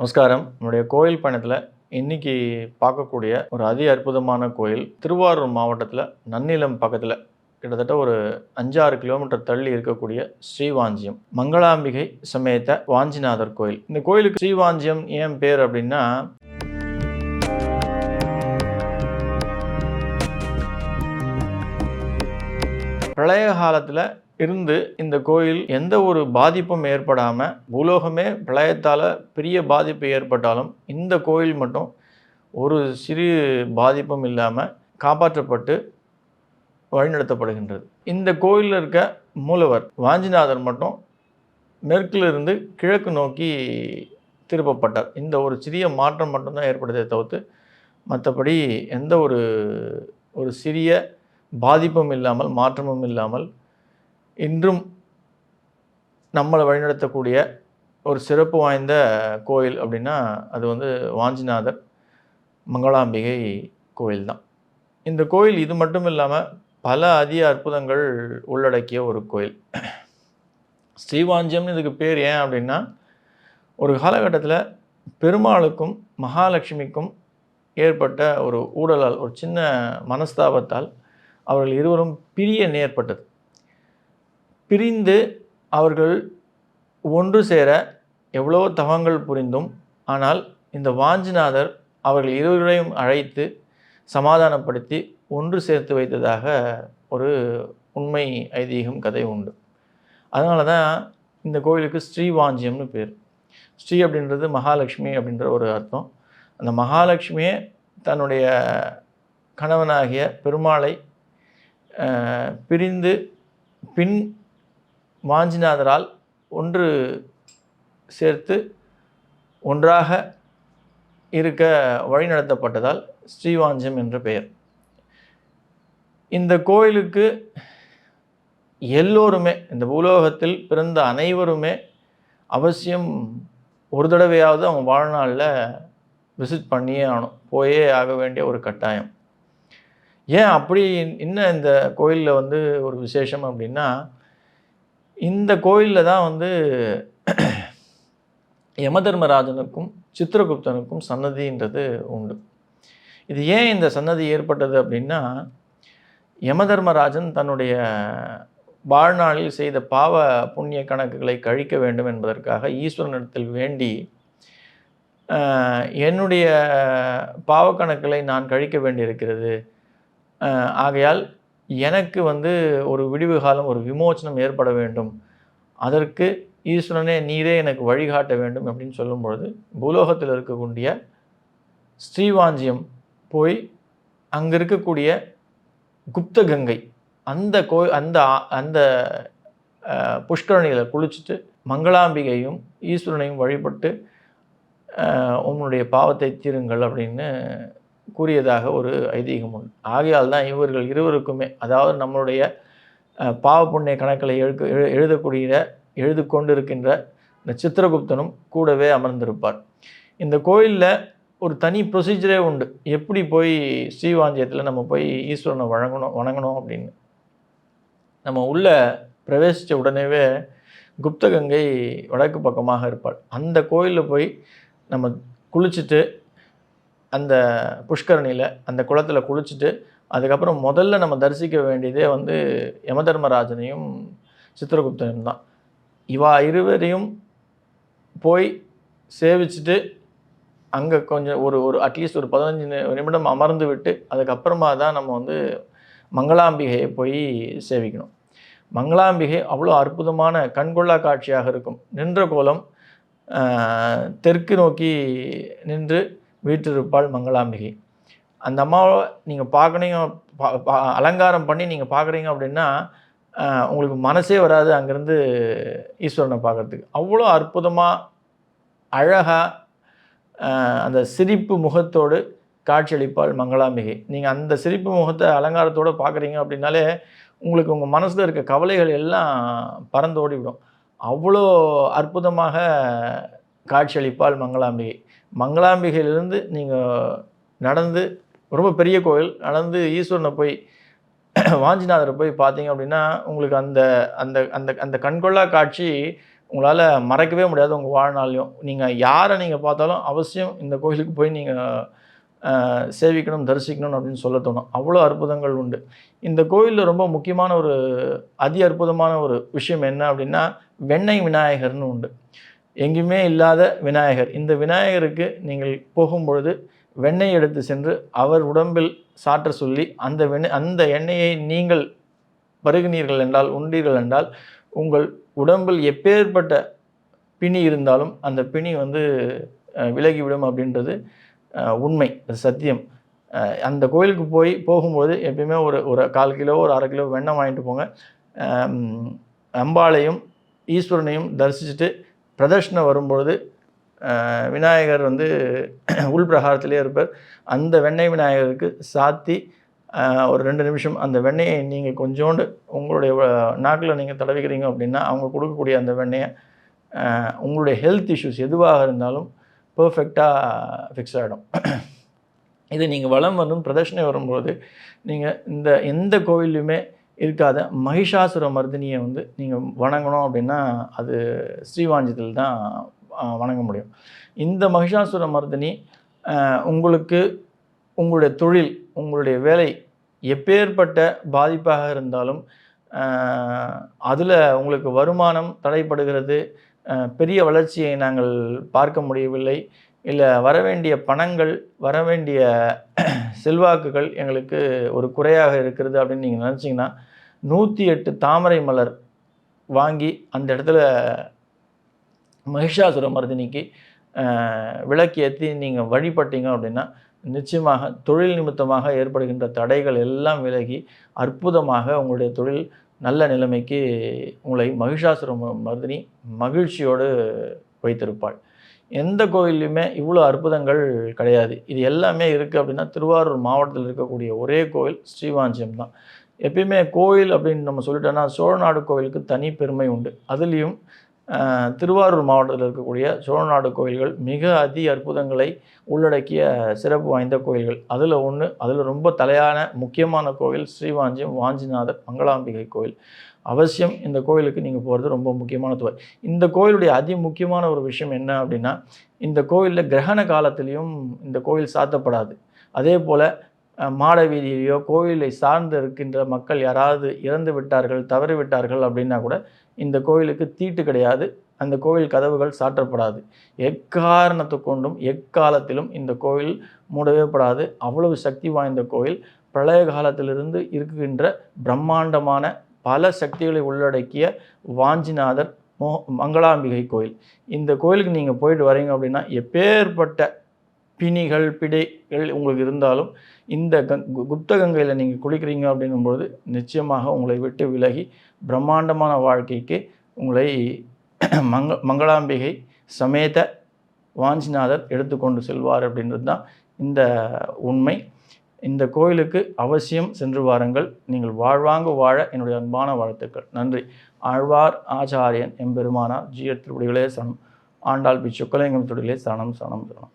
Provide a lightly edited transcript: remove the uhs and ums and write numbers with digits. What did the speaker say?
நமஸ்காரம். நம்முடைய கோயில் பயணத்தில் இன்னைக்கு பார்க்கக்கூடிய ஒரு அற்புதமான கோயில் திருவாரூர் மாவட்டத்தில் நன்னிலம் பக்கத்தில் கிட்டத்தட்ட ஒரு 5-6 கிலோமீட்டர் தள்ளி இருக்கக்கூடிய ஸ்ரீவாஞ்சியம் மங்களாம்பிகை சமேத வாஞ்சிநாதர் கோயில். இந்த கோயிலுக்கு ஸ்ரீவாஞ்சியம் ஏன் பேர் அப்படின்னா, பிரளய காலத்தில் இருந்து இந்த கோயில் எந்த ஒரு பாதிப்பும் ஏற்படாமல், பூலோகமே பிரளயத்தால் பெரிய பாதிப்பு ஏற்பட்டாலும் இந்த கோயில் மட்டும் ஒரு சிறு பாதிப்பும் இல்லாமல் காப்பாற்றப்பட்டு வழிநடத்தப்படுகின்றது. இந்த கோயிலில் இருக்க மூலவர் வாஞ்சிநாதர் மட்டும் மேற்கிலிருந்து கிழக்கு நோக்கி திருப்பப்பட்டார். இந்த ஒரு சிறிய மாற்றம் மட்டும்தான் ஏற்படுதே தவிர்த்து மற்றபடி எந்த ஒரு சிறிய பாதிப்பும் இல்லாமல், மாற்றமும் இல்லாமல் இன்றும் நம்மளை வழிநடத்தக்கூடிய ஒரு சிறப்பு வாய்ந்த கோயில் அப்படின்னா அது வாஞ்சிநாதர் மங்களாம்பிகை கோயில் தான். இந்த கோயில் இது மட்டும் இல்லாமல் பல அற்புதங்கள் உள்ளடக்கிய ஒரு கோயில். ஸ்ரீவாஞ்சியம்னு இதுக்கு பேர் ஏன் அப்படின்னா, ஒரு காலகட்டத்தில் பெருமாளுக்கும் மகாலட்சுமிக்கும் ஏற்பட்ட ஒரு ஊடலால், ஒரு சின்ன மனஸ்தாபத்தால் அவர்கள் இருவரும் பிரிய நேர்பட்டது. பிரிந்து அவர்கள் ஒன்று சேர எவ்வளோ தவங்கள் புரிந்தும், ஆனால் இந்த வாஞ்சிநாதர் அவர்கள் இருவரையும் அழைத்து சமாதானப்படுத்தி ஒன்று சேர்த்து வைத்ததாக ஒரு உண்மை ஐதீகம் கதை உண்டு. அதனால தான் இந்த கோயிலுக்கு ஸ்ரீவாஞ்சியம்னு பேர். ஸ்ரீ அப்படின்றது மகாலட்சுமி அப்படின்ற ஒரு அர்த்தம். அந்த மகாலட்சுமியே தன்னுடைய கணவனாகிய பெருமாளை பிரிந்து பின் வாஞ்சிநாதரால் ஒன்று சேர்த்து ஒன்றாக இருக்க வழிநடத்தப்பட்டதால் ஸ்ரீவாஞ்சியம் என்ற பெயர். இந்த கோயிலுக்கு எல்லோருமே, இந்த பூலோகத்தில் பிறந்த அனைவருமே அவசியம் ஒரு தடவையாவது அவங்க வாழ்நாளில் விசிட் பண்ணியே ஆகணும், போயே ஆக வேண்டிய ஒரு கட்டாயம். ஏன் அப்படி இன்னும் இந்த கோயிலில் ஒரு விசேஷம் அப்படின்னா, இந்த கோயிலில் தான் யமதர்மராஜனுக்கும் சித்திரகுப்தனுக்கும் சன்னதின்றது உண்டு. இது ஏன் இந்த சன்னதி ஏற்பட்டது அப்படின்னா, யமதர்மராஜன் தன்னுடைய வாழ்நாளில் செய்த பாவ புண்ணிய கணக்குகளை கழிக்க வேண்டும் என்பதற்காக ஈஸ்வரனிடத்தில் வேண்டி, என்னுடைய பாவ கணக்குகளை நான் கழிக்க வேண்டியிருக்கிறது, ஆகையால் எனக்கு ஒரு விடிவு காலம், ஒரு விமோச்சனம் ஏற்பட வேண்டும், அதற்கு ஈஸ்வரனே நீரே எனக்கு வழிகாட்ட வேண்டும் அப்படின்னு சொல்லும்பொழுது, பூலோகத்தில் இருக்கக்கூடிய ஸ்ரீவாஞ்சியம் போய் அங்கே இருக்கக்கூடிய குப்த கங்கை அந்த அந்த புஷ்கரணியில் குளிச்சுட்டு மங்களாம்பிகையும் ஈஸ்வரனையும் வழிபட்டு உன்னுடைய பாவத்தை தீருங்கள் அப்படின்னு கூறியதாக ஒரு ஐதீகம் உண்டு. ஆகையால் தான் இவர்கள் இருவருக்குமே, அதாவது நம்மளுடைய பாவ புண்ணிய கணக்களை எழுது கொண்டு இருக்கின்ற இந்த சித்திரகுப்தனும் கூடவே அமர்ந்திருப்பார். இந்த கோயிலில் ஒரு தனி ப்ரொசீஜரே உண்டு, எப்படி போய் ஸ்ரீவாஞ்சியத்தில் நம்ம போய் ஈஸ்வரனை வணங்கணும் அப்படின்னு. நம்ம உள்ளே பிரவேசித்த உடனேவே குப்தகங்கை வடக்கு பக்கமாக இருப்பாள். அந்த கோயிலில் போய் நம்ம குளிச்சுட்டு, அந்த புஷ்கரணியில் அந்த குளத்தில் குளிச்சுட்டு, அதுக்கப்புறம் முதல்ல நம்ம தரிசிக்க வேண்டியதே யமதர்மராஜனையும் சித்திரகுப்தனையும் தான். இவா இருவரையும் போய் சேவிச்சுட்டு அங்கே கொஞ்சம் ஒரு அட்லீஸ்ட் ஒரு 15 நிமிடம் அமர்ந்து விட்டு அதுக்கப்புறமா தான் நம்ம மங்களாம்பிகையை போய் சேவிக்கணும். மங்களாம்பிகை அவ்வளோ அற்புதமான கண்கொள்ளா காட்சியாக இருக்கும். நின்ற கோலம் தெற்கு நோக்கி நின்று வீற்றிருப்பாள் மங்களாம்பிகை. அந்த அம்மாவை நீங்கள் பார்க்குறீங்க, அலங்காரம் பண்ணி நீங்கள் பார்க்குறீங்க அப்படின்னா உங்களுக்கு மனசே வராது அங்கேருந்து ஈஸ்வரனை பார்க்குறதுக்கு. அவ்வளோ அற்புதமாக அழகாக அந்த சிரிப்பு முகத்தோடு காட்சியளிப்பாள் மங்களாம்பிகை. நீங்கள் அந்த சிரிப்பு முகத்தை அலங்காரத்தோடு பார்க்குறீங்க அப்படின்னாலே உங்களுக்கு உங்கள் மனசில் இருக்க கவலைகள் எல்லாம் பறந்து ஓடிவிடும். அவ்வளோ அற்புதமாக காட்சியளிப்பாள் மங்களாம்பிகை. மங்களாம்பிகையிலிருந்து நீங்கள் நடந்து, ரொம்ப பெரிய கோயில், நடந்து ஈஸ்வரனை போய் வாஞ்சிநாதரை போய் பார்த்தீங்க அப்படின்னா உங்களுக்கு அந்த அந்த அந்த அந்த கண்கொள்ளா காட்சி உங்களால் மறக்கவே முடியாது உங்கள் வாழ்நாள்லையும். நீங்கள் யாரை நீங்கள் பார்த்தாலும் அவசியம் இந்த கோயிலுக்கு போய் நீங்கள் சேவிக்கணும், தரிசிக்கணும் அப்படின்னு சொல்ல தோணும். அவ்வளோ அற்புதங்கள் உண்டு. இந்த கோயிலில் ரொம்ப முக்கியமான ஒரு அற்புதமான ஒரு விஷயம் என்ன அப்படின்னா, வெண்ணெய் விநாயகர்னு உண்டு. எங்கேயுமே இல்லாத விநாயகர். இந்த விநாயகருக்கு நீங்கள் போகும்பொழுது வெண்ணெய் எடுத்து சென்று அவர் உடம்பில் சாற்ற சொல்லி அந்த எண்ணெயை நீங்கள் பருகினீர்கள் என்றால், உண்டீர்கள் என்றால், உங்கள் உடம்பில் எப்பேற்பட்ட பிணி இருந்தாலும் அந்த பிணி விலகிவிடும் அப்படின்றது உண்மை, அது சத்தியம். அந்த கோயிலுக்கு போகும்போது எப்பயுமே ஒரு 1/4 கிலோ, ஒரு 1/2 கிலோ வெண்ணெய் வாங்கிட்டு போங்க. அம்பாளையும் ஈஸ்வரனையும் தரிசிச்சுட்டு பிரதட்சணை வரும்பொழுது விநாயகர் உள் பிரகாரத்திலே இருப்பார். அந்த வெண்ணெய் விநாயகருக்கு சாத்தி ஒரு 2 நிமிஷம் அந்த வெண்ணெயை நீங்கள் கொஞ்சோண்டு உங்களுடைய நாக்கில் நீங்கள் தடவிக்கிறீங்க அப்படின்னா, அவங்க கொடுக்கக்கூடிய அந்த வெண்ணெயை உங்களுடைய ஹெல்த் இஷ்யூஸ் எதுவாக இருந்தாலும் பர்ஃபெக்டாக ஃபிக்ஸ் ஆகிடும். இது நீங்கள் வலம் பிரதட்சணை வரும்போது நீங்கள் எந்த கோவில்லையுமே இருக்காத மகிஷாசுர மர்தினியை நீங்கள் வணங்கணும் அப்படின்னா அது ஸ்ரீவாஞ்சியத்தில் தான் வணங்க முடியும். இந்த மகிஷாசுர மர்தினி உங்களுக்கு உங்களுடைய தொழில், உங்களுடைய வேலை எப்பேற்பட்ட பாதிப்பாக இருந்தாலும் அதில் உங்களுக்கு வருமானம் தடைப்படுகிறது, பெரிய வளர்ச்சியை நாங்கள் பார்க்க முடியவில்லை, இல்லை வரவேண்டிய பணங்கள், வரவேண்டிய செல்வாக்குகள் எங்களுக்கு ஒரு குறையாக இருக்கிறது அப்படின்னு நீங்கள் நினச்சிங்கன்னா 108 தாமரை மலர் வாங்கி அந்த இடத்துல மகிஷாசுர மர்தினிக்கு விளக்கு ஏற்றி நீங்கள் வழிபட்டீங்க அப்படின்னா நிச்சயமாக தொழில் நிமித்தமாக ஏற்படுகின்ற தடைகள் எல்லாம் விலகி அற்புதமாக உங்களுடைய தொழில் நல்ல நிலைமைக்கு உங்களை மகிஷாசுர மர்தினி மகிழ்ச்சியோடு வைத்திருப்பாள். எந்த கோயில்லையுமே இவ்வளோ அற்புதங்கள் கிடையாது. இது எல்லாமே இருக்குது அப்படின்னா திருவாரூர் மாவட்டத்தில் இருக்கக்கூடிய ஒரே கோயில் ஸ்ரீவாஞ்சியம் தான். எப்பயுமே கோயில் அப்படின்னு நம்ம சொல்லிட்டோன்னா சோழநாடு கோயிலுக்கு தனி பெருமை உண்டு. அதுலேயும் திருவாரூர் மாவட்டத்தில் இருக்கக்கூடிய சோழநாடு கோயில்கள் மிக அற்புதங்களை உள்ளடக்கிய சிறப்பு வாய்ந்த கோயில்கள். அதில் ரொம்ப தலையான முக்கியமான கோயில் ஸ்ரீவாஞ்சியம் வாஞ்சிநாதர் மங்களாம்பிகை கோயில். அவசியம் இந்த கோயிலுக்கு நீங்கள் போகிறது ரொம்ப முக்கியமான தொகை. இந்த கோயிலுடைய முக்கியமான ஒரு விஷயம் என்ன அப்படின்னா, இந்த கோயிலில் கிரகண காலத்திலையும் இந்த கோயில் சாத்தப்படாது. அதே போல் மாட வீதியிலையோ கோயிலை சார்ந்து இருக்கின்ற மக்கள் யாராவது இறந்து விட்டார்கள், தவறி விட்டார்கள் அப்படின்னா கூட இந்த கோயிலுக்கு தீட்டு கிடையாது, அந்த கோயில் கதவுகள் சாற்றப்படாது. எக்காரணத்தை கொண்டும் எக்காலத்திலும் இந்த கோயில் மூடவே படாது. அவ்வளவு சக்தி வாய்ந்த கோயில். பிரளய காலத்திலிருந்து இருக்கின்ற பிரம்மாண்டமான பல சக்திகளை உள்ளடக்கிய வாஞ்சிநாதர் மங்களாம்பிகை கோயில். இந்த கோயிலுக்கு நீங்கள் போயிட்டு வரீங்க அப்படின்னா எப்பேற்பட்ட பிணிகள் பிடைகள் உங்களுக்கு இருந்தாலும் இந்த குப்த கங்கையில் நீங்கள் குளிக்கிறீங்க அப்படிங்கும்போது நிச்சயமாக உங்களை விட்டு விலகி பிரம்மாண்டமான வாழ்க்கைக்கு உங்களை மங்களாம்பிகை சமேத வாஞ்சிநாதர் எடுத்துக்கொண்டு செல்வார் அப்படின்றது தான் இந்த உண்மை. இந்த கோயிலுக்கு அவசியம் சென்று வாருங்கள். நீங்கள் வாழ்வாங்கு வாழ என்னுடைய அன்பான வாழ்த்துக்கள். நன்றி. ஆழ்வார் ஆச்சாரியன் எம்பெருமானார் ஜீயர் திருவடிகளே சரணம். ஆண்டாள் பி சொக்கலிங்கம் திருவடிகளே சரணம் சரணம் சரணம்.